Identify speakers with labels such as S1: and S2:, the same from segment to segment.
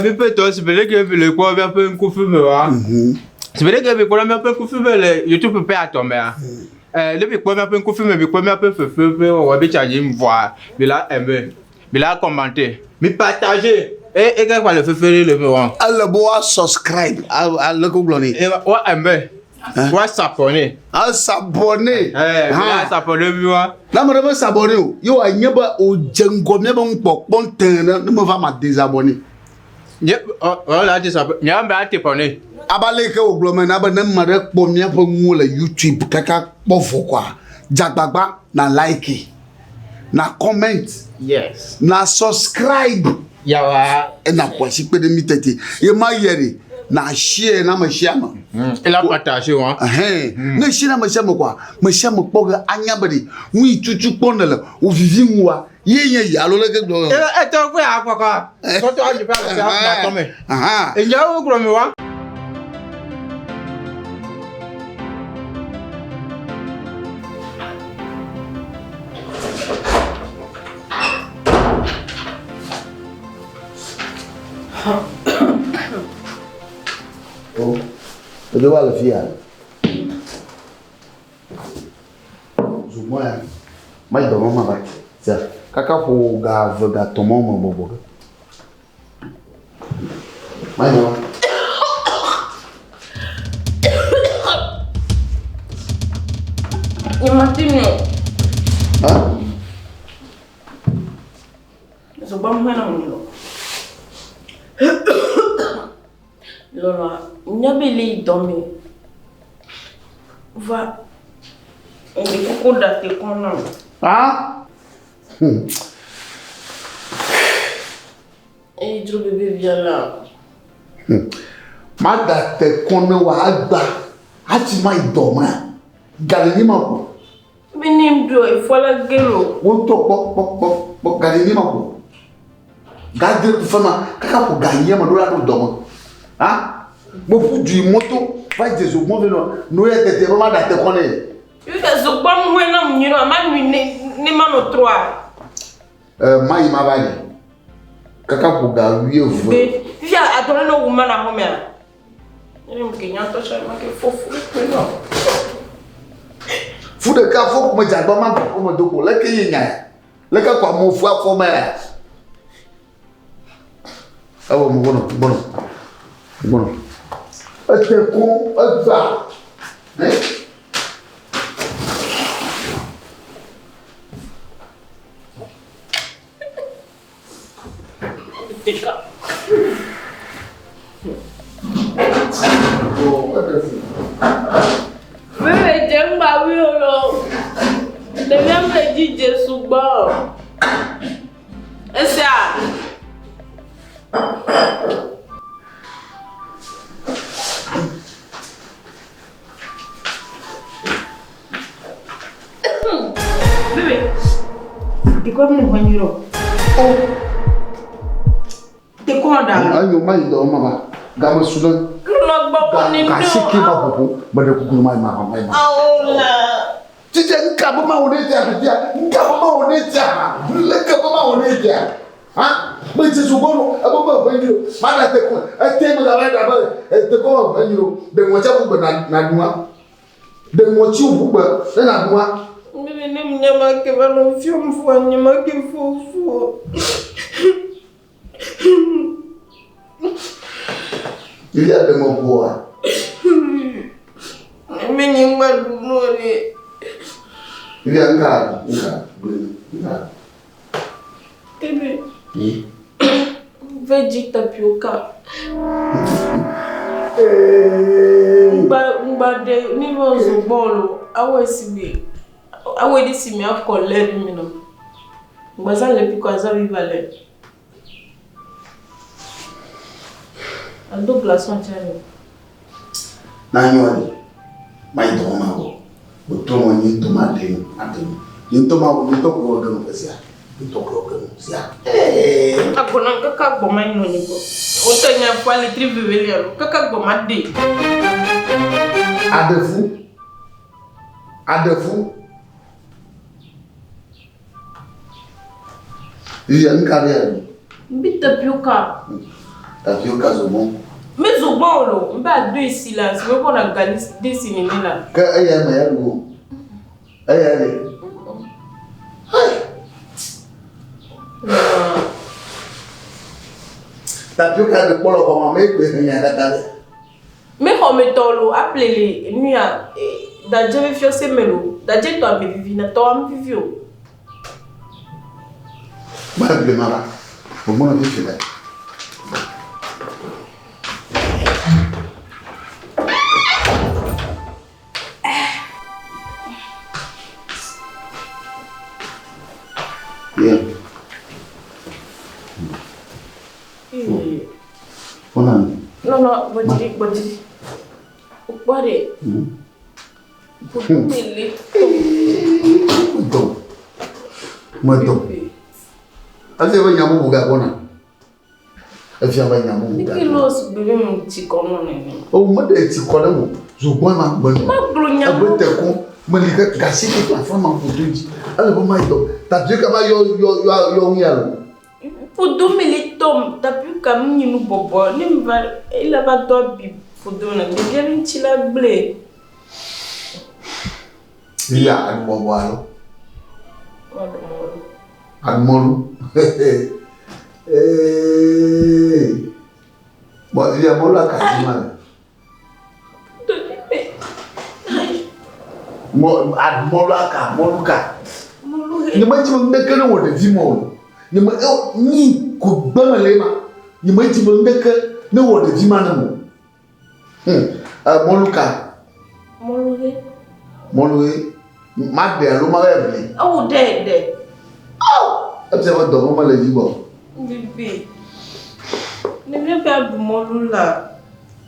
S1: Mais peut-être, c'est vrai que le quoi un peu un coup de feu, c'est vrai que le quoi un peu un coup de feu, YouTube peut pas tomber. Le quoi un peu un coup de feu, mais quoi un peu feu, on va bien charger me voir. Mais là, aimer, mais là, commenter, mais partager. Et quand le feu, le voir.
S2: Alors, bois subscribe à le Google.
S1: Et ouais, aimer. Ouais, s'abonner.
S2: Ah, s'abonner.
S1: Ah, s'abonner, moi.
S2: Là, je vais s'abonner. Yo, il y a pas au django, mais bon, bon, ne me va me désabonner.
S1: Voilà, désabonner. Il y a un peu t'abonner.
S2: Abalé que au glomen, abonne marek pour bien pour moi le YouTube, kaka, bon, faut quoi. Jagbagba, na like, na comment.
S1: Yes.
S2: Na subscribe.
S1: Yawa.
S2: Et na quoi, si peu de mitete. Et ma yeri. Na share na ma share ma
S1: et la partager wa
S2: na share na ma share ma kwa ma share ma poga anya bari wi chuchu pona la o vivi ngwa ye ya lo le ke do
S1: to ko ya kwa so to aji ba na to me e ja o gro me wa
S2: oh, tu vois le fier. Je moi, moi il donne ma bac. C'est caca pour gars tomber mon bobo. Moi non.
S3: Il m'a dit
S2: Hein?
S3: Je pas moi non. Lola, nyabele dormi. Va. On est beaucoup d'attendre qu'on a.
S2: Ah?
S3: Et le bébé vient là.
S2: Ma date qu'on wa agba. Ati ma idoma. Galini ma ko.
S3: Benim do il faut la gueule.
S2: Won to pok galini ma ko. Gade ku fama kaka ko ganye ma do la do domo. Ah? Mo fu du moto va Jésus mo veno no ya tete ma date qu'on est.
S3: Tu as ce pas moi non ni no ma ni mano 3.
S2: Ma yi ma ba ni. Kaka ko ga wi ofu.
S3: Via adore no woman à home. Ele me queria to chama que fofo. Non.
S2: Fu de ka fo ko ma jagba ma ko mo do ko le ke yin ya. Le ka kwa mo fu afo ma. Awo mo bono. Ete ko agba.
S3: Bébé, j'aime pas oui alors. Le même me dit Jésus bon. Et ça. Bébé. Et quoi me voyons? Oh. T'es quoi là?
S2: Ayo ma yi do mama. Ga ma sunan.
S3: Lo gbo ni do.
S2: Ka shiki ma ko ba de ku ma ma.
S3: Aola.
S2: Tije nka bo ma woni tia bitia. Nka bo ma woni tia. Le ka bo ma woni tia. Ha? Ba ti su bono, abo ba ba yiro. Ma na te ko. E te mo da ba. E te ko ba yiro. De mo cha bu na duma. De mo chi bu ba na duma.
S3: Bébé ne m'nyama ke ba no fium fo nyama ke fofo.
S2: Il y a de mon bois.
S3: Mais n'y m'a donné.
S2: Il y a un gars.
S3: Bébé. Veggie tapioca. Mba de ni mo zo bolo. Awe sibi. Awe di simi afko le mi no. Mba za le piko za vivale. Ando glaçon chani.
S2: Na nyoni. Mai do ma go. Boto mo ni to ma de adem. Ni to ma ni to ko do no sia. Ni to ko do sia.
S3: Akona kaka bo mai no ni bo. O to nya kwali tri vivele kaka bo ma de.
S2: Adefu. Il y a une carrière.
S3: Mbi tapioca.
S2: tapioca zoubon.
S3: Mais zoubon lo, on va deux ici là, c'est vrai qu'on a gagné des cinémas là.
S2: Que aïe aïe aïe aïe aïe. Tapioca de polo comment
S3: mais comme tolo appelez-les nuit à d'adjé fiosé melo d'adjé toi me vivi na toi me vivio
S2: bah le mara au moins on fait là bien
S3: non, body. What it?
S2: Muito. Até vai nyamu buga bona. Até vai nyamu buga.
S3: Que los bebê um ticono né?
S2: O mande ticono zo bona bona.
S3: Ma blonya.
S2: Abote ko malika gasi que a forma futuji. Ale bo mai do. Tá dica ba yo yalo.
S3: Pour dominer tom, t'as pu comme nous bobo, ne va il a pas toi bi pour donner des bien chila blé.
S2: Il a un bobo alors. Admolu. Bon, il y a bon la casima. Mo admolaka, moluka. Ni manchi mbeke no de vimo. Ni ma ni ko bama lema. Ni manchi mbeke no de vima na mo. Moluka. Moluke. Ma de lo ma bele.
S3: Oh, de.
S2: Observe do mo le jibo.
S3: Bébé. Ne viens pas du molu là.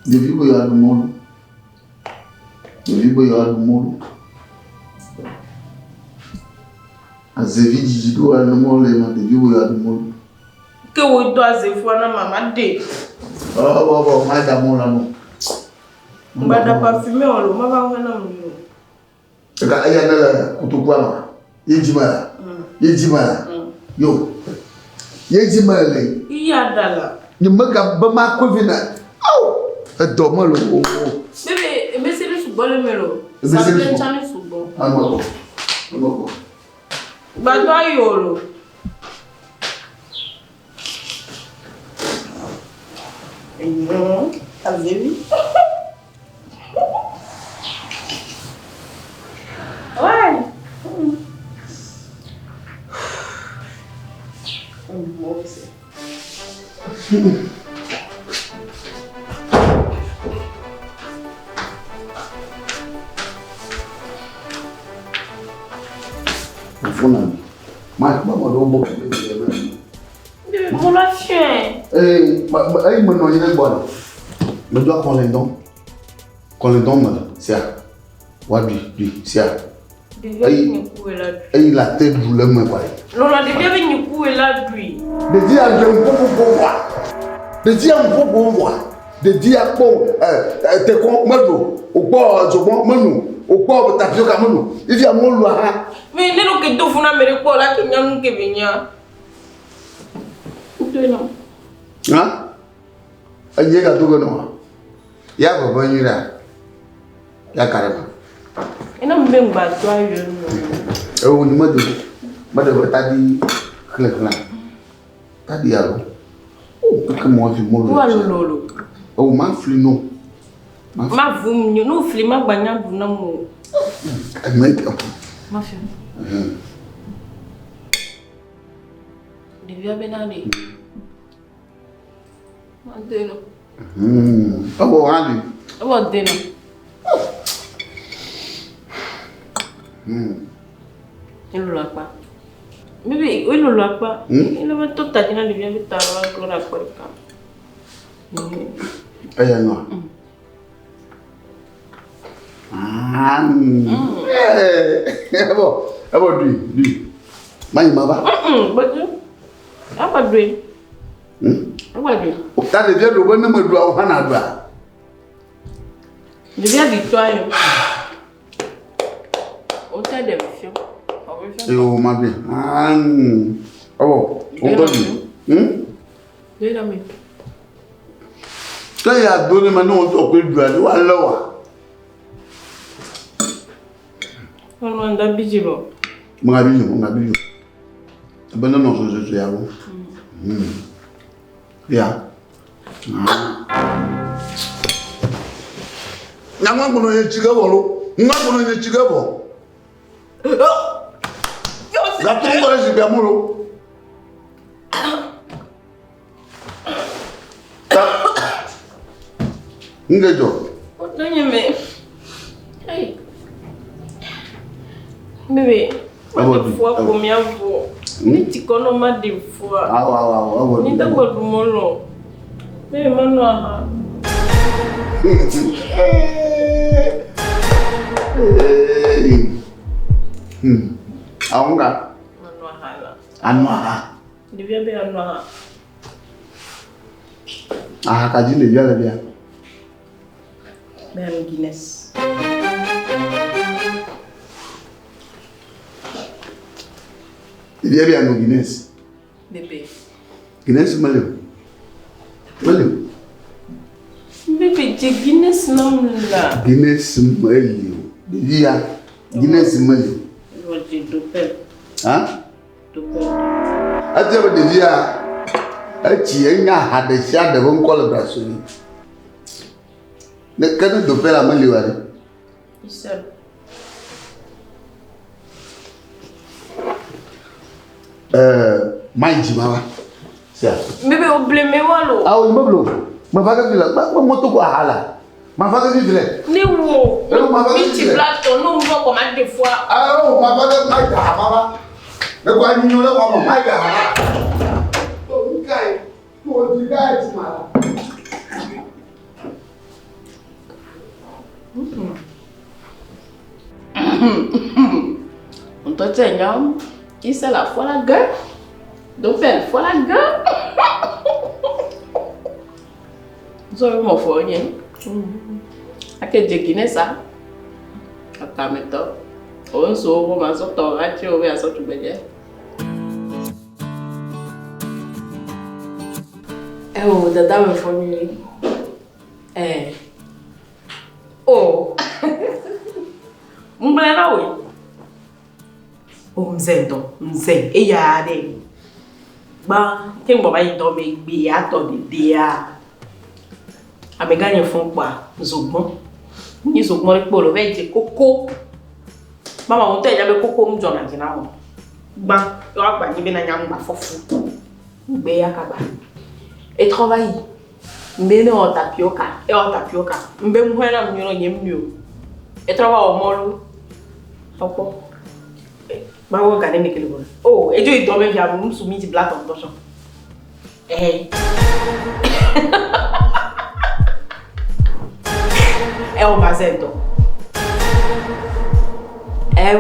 S2: De vibo ya du molu. De vibo ya du molu. Azevi jijido ya no molu ma de vibo ya du molu.
S3: Que wo do azefu na mama de.
S2: Oh, ma da mo la mo.
S3: Mbada parfumé on lo ma ba ngana mo.
S2: Ka aya na kutukwa ma. Yejima. Yejima. Yo. Yejima le.
S3: Iya dala.
S2: Ni maga ba ma ko vina. Au. Do mo lo.
S3: Bébé, mais c'est le soubon le melo.
S2: Ça
S3: vient changer soubon.
S2: Ah mo. Mo.
S3: Ba do ayolo. Non, azevi. Ouais. Bon, c'est.
S2: Funa. Ma do bo ke.
S3: Mon la chien.
S2: Ay mo no yene bon. Me do kon le don. Kon le don ma, c'est Wadi, c'est
S3: Ay,
S2: la tête douleur me quoi.
S3: Non, la devient venir couper là lui.
S2: De dire à un peu voir. De dire un peu voir. De dire à bon te con mado au bord du bon manu au bord tapioca manu. Il vient mon loi.
S3: Mais ne lo que do funa mere ko la que nyam ke venya. Non.
S2: Hein? Aïe ga dogo no. Ya baba nyira. Ya karama.
S3: Ina mbeng ba to ayo no.
S2: Ni mado tadi kle. Tadi yalo. Que moi je m'en
S3: lolo.
S2: Oh ma flino.
S3: Ma vum ni no fli ma gbanya bu na mo. Ma fi. Devia benade. Ma deno.
S2: Oh ali.
S3: Oh deno. Il l'a pas. Bébé, il ne l'a pas. Il va tout à dire, il vient de t'avoir pour la porte.
S2: Aïe, non. Bon, lui. Maï, ma va.
S3: Ah, pas de lui. Ah, pas de lui.
S2: T'as déjà le bon nombre de doigts au Hanada.
S3: Je viens victoire. On t'a des fions.
S2: Oh, ma vie. Oh, on peut dire.
S3: Deux amis.
S2: Quand il a donné maintenant, on t'en peut le doigt. Ou alors.
S3: On a d'habitude.
S2: Mon habillon. Ben non, je suis à vous. Bien. N'a pas de chigabolo. N'a pas de chigabolo. La tombe est super mollo. N'gejo.
S3: Otonyeme. Hey. Bébé. Des fois combien vous? Ni tikonoma des fois.
S2: Ah.
S3: Ni d'abord du molo. Mais maintenant.
S2: Aonga. Anwa.
S3: Devia be anwa.
S2: Ah, kaji le bien bien.
S3: Ben Guinness.
S2: Il y a bien no Guinness.
S3: Bébé.
S2: Guinness malio.
S3: Bébé, j'ai Guinness non là.
S2: Guinness malio. Dia Guinness malio.
S3: J'ai Doppel.
S2: Hein?
S3: Doppel.
S2: Ati ba dia. Achi enya hade sha da ban kola da su ni. Ne kana Doppel a malio are.
S3: Isel.
S2: Maiji mama. Sia.
S3: Bébé, oubliez me walo.
S2: Ah, oui, mablo. Ma vaga vila. Ma moto ko hala. Ma vaga vila.
S3: Ni wo. Miti blato, no mvo comme des fois.
S2: Ah, oh, ma vaga mai da mama. Ne ko ani no le ko mai da hala. To nkai. Ko di ga ti mala.
S3: On te tient, qui c'est la fois la gueule? Doppel, fois la gueule. Vous avez mon foyer. À quel Guinness ça? À ta méthode. On se voit, on se tourne, on va se trouver. Oh, dada me formule. Oh. Mbona we. O mzendo, mze. E ya de. Ba, tem baba ido me gbe ato de dia. Ameganye fun pa zogbon. Ni zogbon ri polo ve je koko. Mama won te ya be koko mjo na jina mo. Gba, yo agba ni be na nyam gba fofu. Gbe ya kaba. Et travail. Mbene o tapioca, Mbe muhera mnyoro nyemnyo. Et travail o molu. Opo. Ba wo gane ne kele bo. Oh, ejo ito me via mu sumi ti black on tosho. O bazento.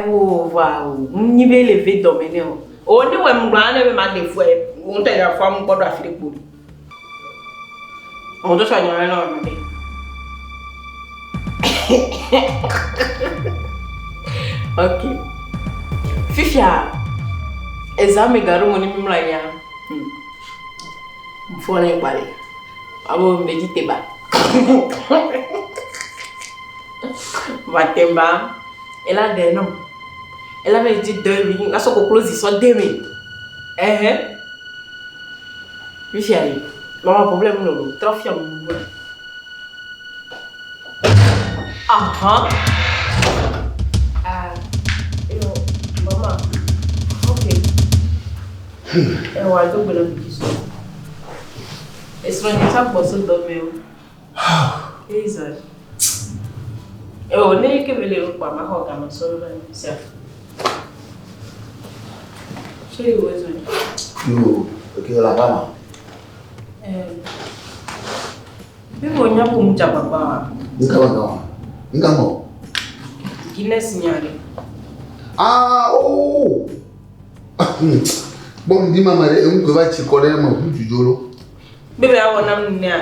S3: Wo wow. Ni be lever dominer o. O ni we mgba na be ma de fu e. Won te ya fu am gbodo afire po. On doit soigner un homme. Ok. Fifia. Exame garu moni mimla ya. Mfona ibale. Abo medite ba. Vatemba. Elle a des noms. Elle avait dit 2 000. La son close ils sont 2 000. Fifia. Maman problème non, trop fier mon. Aha. Yo, maman. OK. On va donc le petit. Est-ce qu'on est ça pour se dormir? Exact. On est que veut pas ma hoga ma solo ça. Chez vous
S2: Yo, OK la femme.
S3: Bibo nyapo mchapa ba.
S2: Ngamo.
S3: Guinness nyari.
S2: Ah, oh. Bon, dis maman, on va te connaître mon plus jolo.
S3: Bébé a wona mnia.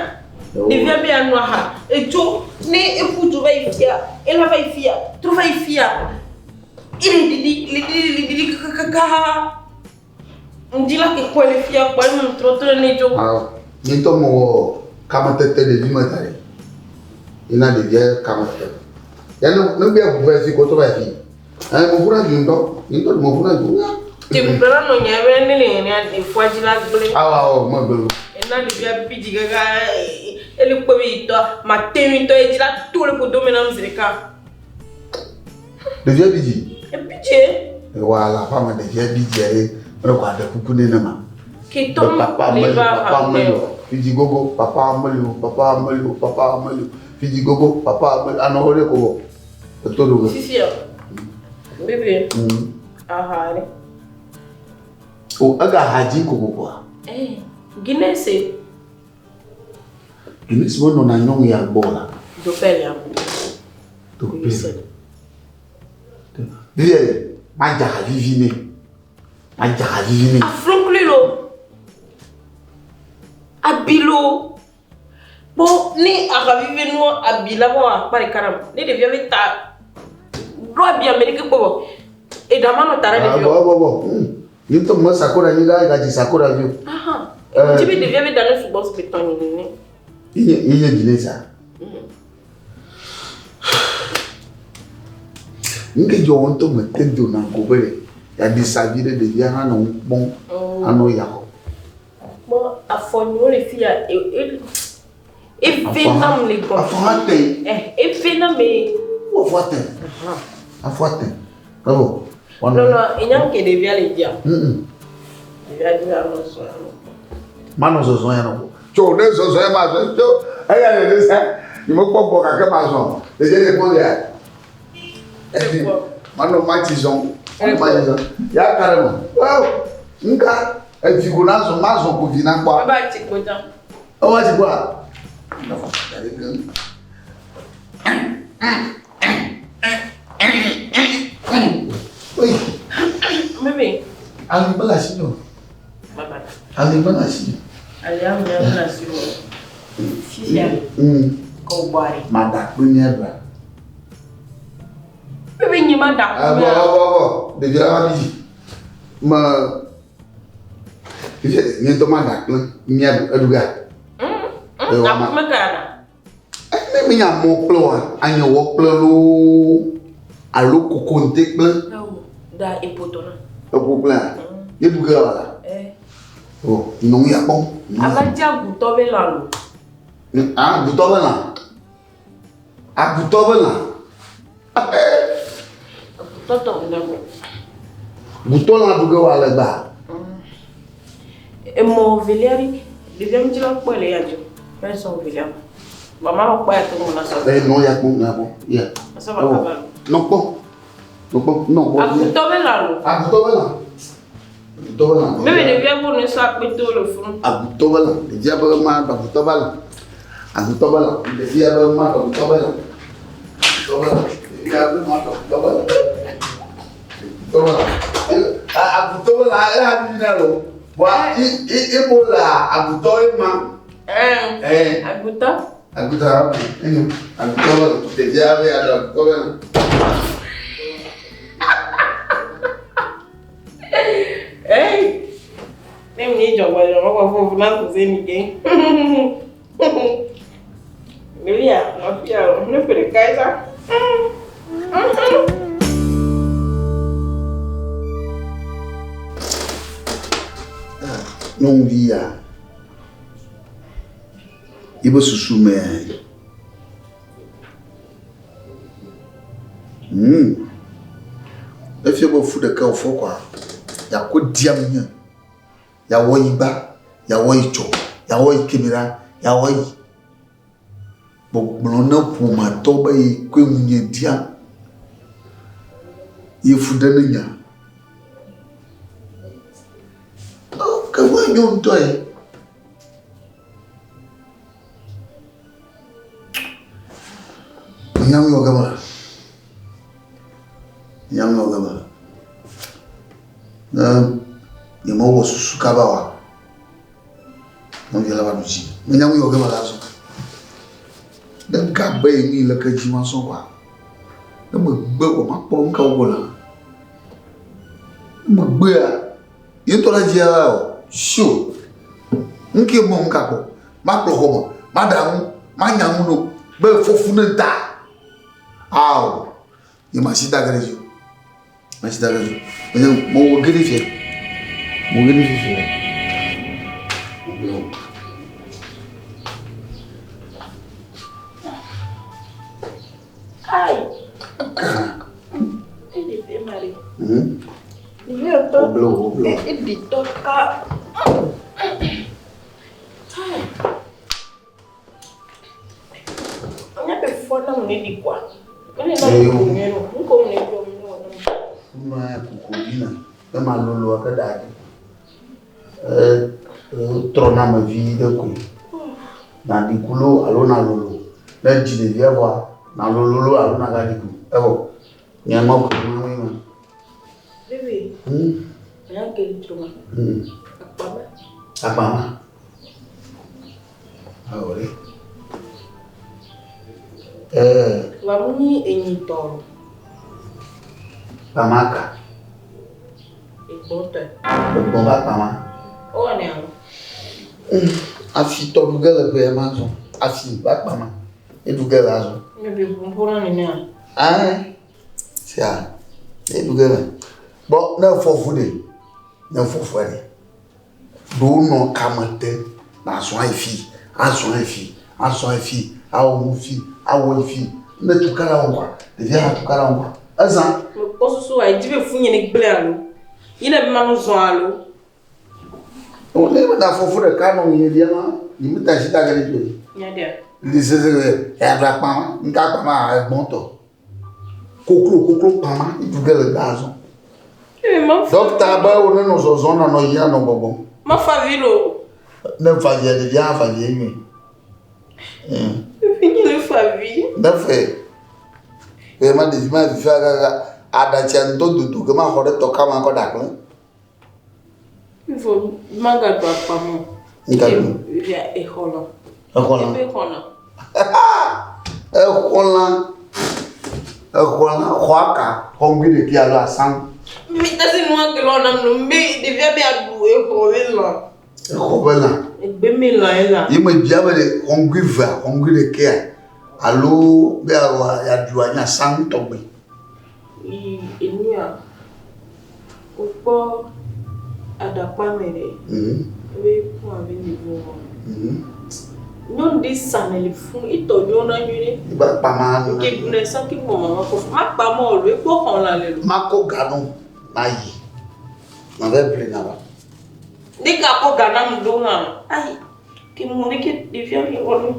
S3: Devia be anwa ha. Ejo ne efutu va ifia. Ela va ifia. Tu va ifia. Ili kaka. Ndila ke kwele fia kwa mu trotro ne jo.
S2: Ah, então mo commentez de vie matérielle. Il a des vieilles commentez. Il y a un bien pour faire ce qu'on trouve ici. Un mot pour un jour, il donne mon pour un jour.
S3: Tu me prends non y avait des fois je la blé.
S2: Ah ouais, moi bleu.
S3: Et là il y a petit gaga et le premier toi ma témi toi et là tout le coup dominant zeka.
S2: De vieux bidi.
S3: Et pitié.
S2: Voilà, pas mal de vieux bidi. Regarde coucou nenema.
S3: Qui tombe
S2: les papa Fiji gogo, papa Amelio. Fiji gogo, papa Amelio. Ah non, on gogo. Todo.
S3: Si. Bébé. Ah allez.
S2: Oh, aga haji gogo quoi.
S3: Guinée c'est.
S2: Guinée c'est bon on a non ya bola.
S3: Dopel ya.
S2: Dopel. Viens, maja vivine. Maja vivine.
S3: Afronklilo. Abilo. Bon, ni aravive nous abila bon par caram. Ni devient vite ta. Loi bien américain pour. Et d'amano tara de vieux.
S2: Bon. Ni to mo sakura ni ga ji sakura vieux.
S3: Tu devient vite dans le football béton ni.
S2: Il y a Guinée ça. Nge jo on to me tendo na gobere. Ya disavire de via na no bon. Ano ya.
S3: Bon, à fond, les filles, et vénam les gars. Et vénam, mais.
S2: Où voit-elle? À voit-elle? Bravo.
S3: Non, il y a que des vieux les dire. Il y a des vieux
S2: Mano zozo ya no. Jo ne zozo ya ma zo. Jo. Aya ne sa. Ni mo popo ka ke ma zo. De je le pon ya. Mano matizon. Ya caramba. Wow. Nka e figo na zo ma zo ko vina kwa.
S3: Ba ti ko tan.
S2: O wa ti kwa. Na fa ta le gan. Oi.
S3: Bébé.
S2: Ali bala sino.
S3: Baba.
S2: Ali bala sino.
S3: Ali am ya na sino. Fia. Ko bari.
S2: Mada dunia ba.
S3: Bébé ni mada.
S2: Bo. De dia bi. Ma ni to mada plan ni aduga.
S3: Aku makana.
S2: Me mi nya mo plo anyo wo plo lo alo kokonte plo.
S3: Da ipotona.
S2: Ko plan. Ye duga wala. Oh, non ya bon.
S3: Abaja guto be lalo.
S2: Ah, guto be la. Ah, guto be la.
S3: Toto ndabo.
S2: Guto la duga wala ba.
S3: E mo veleri, devia me tirar com ele anjo. Pensa o velho. Mamãe vai para todo mundo só.
S2: Non ya bon, ya bon. Ya.
S3: Só vai acabar.
S2: Non bon. Non.
S3: A guto be lalo.
S2: Ah, guto be la.
S3: Bébé devia pour ne soit pas tout le front.
S2: Agutobala, devia ba ma agutobala. Agutobala, devia ba ma agutobala. Agutobala, devia ba ma agutobala. Agutobala, era dinero. Wa bola agutoima.
S3: Aguta?
S2: Agutobala, devia ba agutobala.
S3: Hey! Nem ni jogo, eu vou falar com você ninguém. Lilia, não filha, não foi casa.
S2: Não via. Ibo susume. If you go food the cow for quoi? Ya ko diam nya. Ya wo iba, ya wo icho, ya wo ikimira, ya wo yi. Bo blona pu ma to ba yi ko munye dia. Yi fuda na nya. O ka wa nyon to e. Nyam yo gama. Ni mo wo susu ka ba wa. Mo yela ba duji. Mo nyam yo gama la so. Dan ka ba yi ni la ka ji ma so kwa. Na mo gbe wo ma po nka wo la. Mo gbe a. Ye to la ji ala o. Sho. Nke mo nka ko. Ma pro ko mo. Madame, Magnamuno, Bel Fofuneta. Ah, you must see that you. I see that you. More good if you. More good if you.
S3: Ai. Ele vem, Maria. Eu tô. Ele toca. Minha pessoa não me diz qual. Ele não dinheiro. Não come nem
S2: não é cucurina. É malolo a cada trona ma vida com. Na diculo alo na lolo. Na jide via voir. Na lolo alo na gadiku. É bom. Minha mão com minha.
S3: Bebê. É aquele troma.
S2: Apa? Agora.
S3: Vamos em toro.
S2: Pamaka.
S3: E bota.
S2: Bomba pama.
S3: Olha.
S2: Afi to dugala ko Amazon. Afi ba pama. E dugala zo.
S3: Me bi compora nina.
S2: Ah. Sia. E dugala. Bon, na fofude. Na fofuade. Do no kamate. Na so afi. Aso afi. Aso afi. Awo fi. Awo fi. Na tukara onwa. Devia tukara onwa. Azan.
S3: Posso só aí tive funha nem plano. E na mano zoalo.
S2: O lembra da fofura cano e ele lá, e muita gente tá querendo.
S3: Nada.
S2: Diz é a pama, não tá pama é bom to. Coclo pama e tu gelo gaso. Donc tá bom o não zona no ia no bobo.
S3: Ma favilo.
S2: Não fazia de já fazia mim.
S3: Fini le favi.
S2: Não foi. Eu mandei mais ficar a da tia todo que mais hora tocar mais coda com.
S3: Il faut manger toi pas moi. Il est écolo.
S2: Écolo. Kwaka, hongi de kia lo asam.
S3: Mais t'as si noir que l'on a nommé, il devient bien doué pour là.
S2: Ekobela.
S3: Et ben mais là.
S2: Il me diable de hongi de kia. Allo be ya duanya sang tobe.
S3: Il n'y a pas ada pamere. We pour avec niveau. Non des sanele fun ito nyona nyune.
S2: Ba pama.
S3: Ke bune san ki mo mama ko. Ma pa mo le ko kon la le.
S2: Mako gano mayi. Na ve ple na ba.
S3: Ni ka ko gana mdo nga. Ai. Ke mo ne ke devia mi wonu.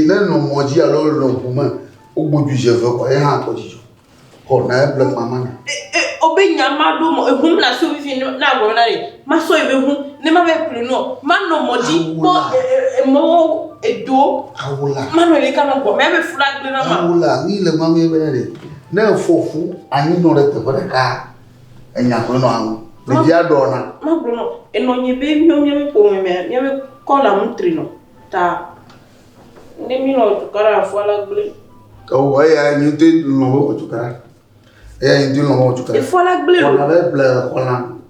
S2: Na no moji alo no puma. Ogboju je ve ko e ha to jijo. Ko na ple mama na.
S3: Obe nyama do mo ehum na so fi na go na re. Ma so e be hu. Ne ma be ple no. Ma no moji po mo edo
S2: awula
S3: manuel kana ko me be flag na ma
S2: awula ni le ma me be na fofu anyi no re te bere ka enya ko no anu le dia do na
S3: ma bruno e no nye be mi ko me me ko la mutri no ta ne mi no tukara fo la gle
S2: o wa ya ni te no bo tukara e ndi no bo tukara
S3: e fo la gle
S2: on avait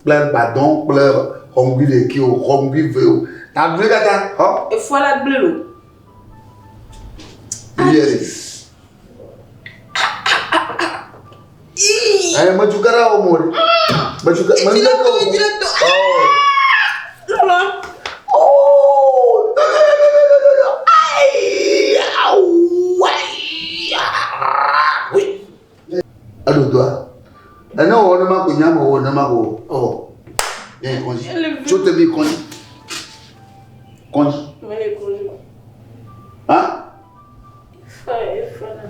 S2: plein pardon plein hongi de ki o hongi veo na dure kata ho
S3: e fo la gle lo
S2: yes matukara o mori matukara
S3: Lola
S2: oh oui ado doa ana wona ma ko nyama wona ma ko oh bien konji chote bi konji
S3: mais konji
S2: hein
S3: fa na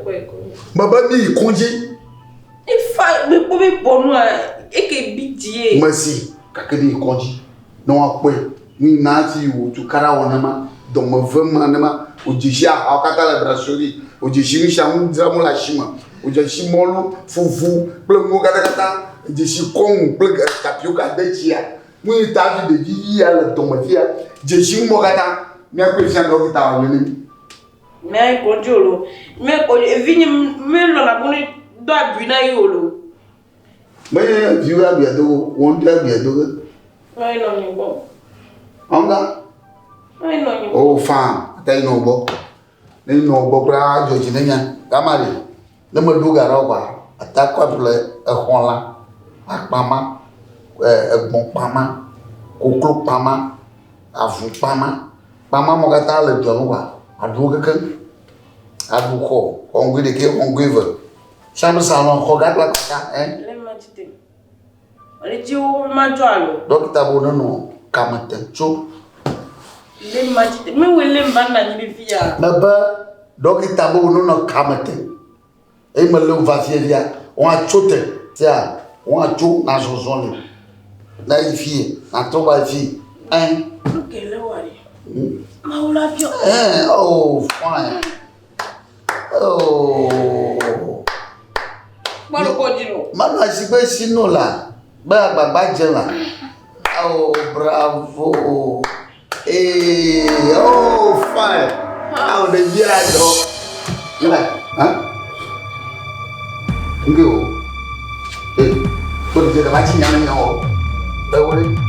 S3: me ko
S2: baba mi konji
S3: fa me ko be bonu e ke bidie
S2: merci kakedi konji non apoe ni nati wo tukara wona ma donc me vraiment na ma o jija akata la brasserie o jiji chamu dramu la chima o jiji molo fufu plongo kata jiji kon plongo tapioca dechia mu ta vi de jiji ya la tomatia jiji mo kata me ko fian do kita woni
S3: me ko jolo me ko vini me lo na boni do abuna yolo
S2: me viu a bia do won ta bia do
S3: ai no ni bo
S2: anga Oh, Femme, tell no book. Then no book, George Nina, Gamari. No more do Garoba, attack a Hola, a Pama, a Bon Pama, Coco Pama, a Fu Pama, Pama Mogatale, Jonua, a Dugan, a Duco, on with the game on Giver. Some salon, Hogat, eh?
S3: Let you, my jolly.
S2: Doctor Bono, Commentez, so.
S3: Me will live ban you via.
S2: Baba, Doctor Bono, Commentez. Emelo Vafia, one chote, tia, one two nations only. That is fee, and two by fee.
S3: Okay, Lowry. Maula,
S2: oh, fine. Oh, Mano, I see Sinola, Bajela. Oh, bravo. Hey, oh, fine. How the beard, you like, huh? Go. Hey, what is it? I'm watching you now.